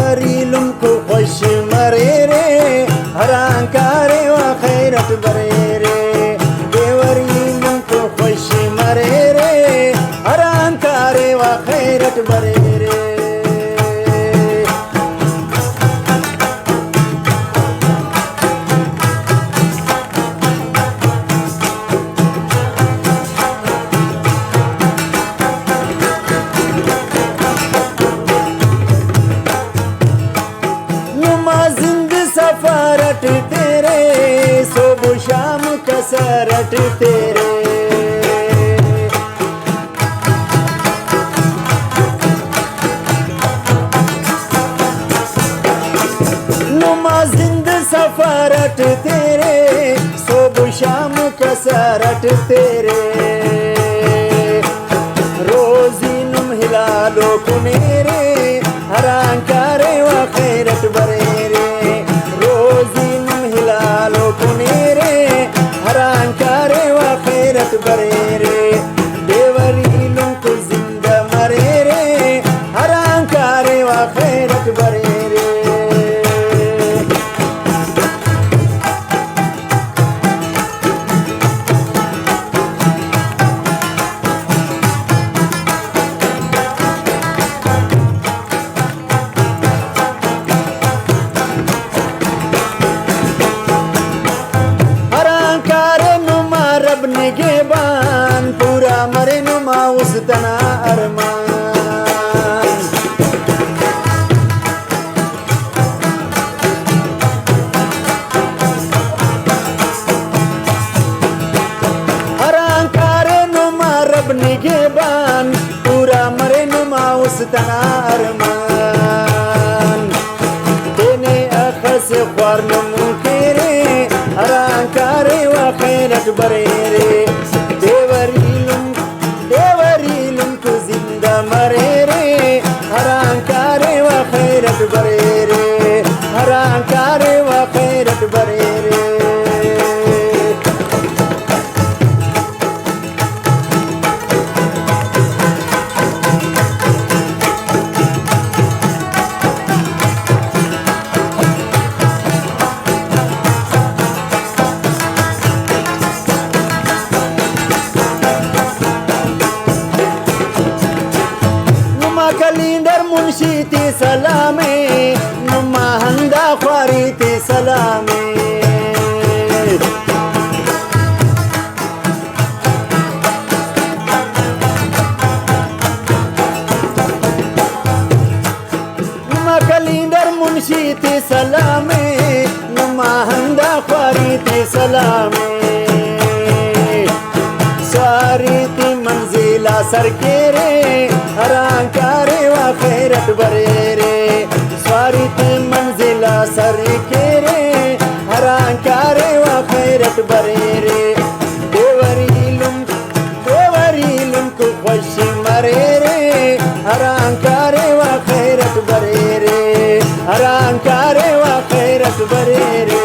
देवरीलुम को खुश मरे रे हरांकारे व खैरत बरे रे देवरीलुम को खुश मरे रे हरांकारे व खैरत बरे रे सफारट तेरे सुबह शाम कसरत तेरे नुमाजिंद सफारत तेरे सुबह शाम कसरत तेरे रोजी नुम हिलालो कुनेरे हरांकारे व खैरत बरे रे हरांकारे व खैरत बरे रे देवरीलुम को जिंदा मरे रे हरांकारे व खैरत बरे रे निगेबान पूरा मरे नुमा उस तना अरमान हरांकारे नुमा रब निगेबान पूरा मरे नुमा उस तना अरमान देने अखस ख्वार नमू केरे हरांकारे व खैरत बरे रे देवरीलुम को जिंदा मरे रे हरांकारे व खैरत बरे रे हरांकारे व खैरत बरे रे कलिंदर मुंशी ती सलामे नुमा हंदा ख्वारी ती सलामे नुमा कलिंदर मुंशी ती सलामे नुमा हंदा ख्वारी ती सलामे सारी ती मंजिला सरकेरे हरांकारे व खैरत बरे रे स्वारी ती मंजिला सरकेरे हरांकारे व खैरत बरे रे देवरीलुम को खुश मरे रे हरांकारे व खैरत बरे रे हरांकारे व खैरत बरे रे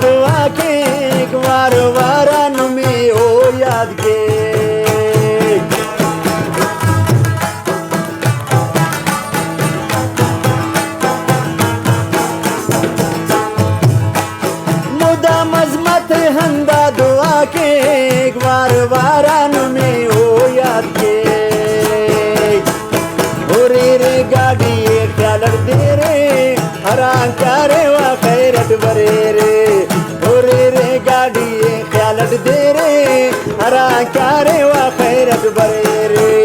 दुआ के एक बार वारा नुमे ओ याद के मुदा मजमत हंदा दुआ के एक बार वारा नुमे ओ याद के ओरे रे गाड़ी ख्याल दे रे हरांकारे व खैरत बरे रे गाड़ी ख्यालत दे रे हरांकारे व खैरत बरे रे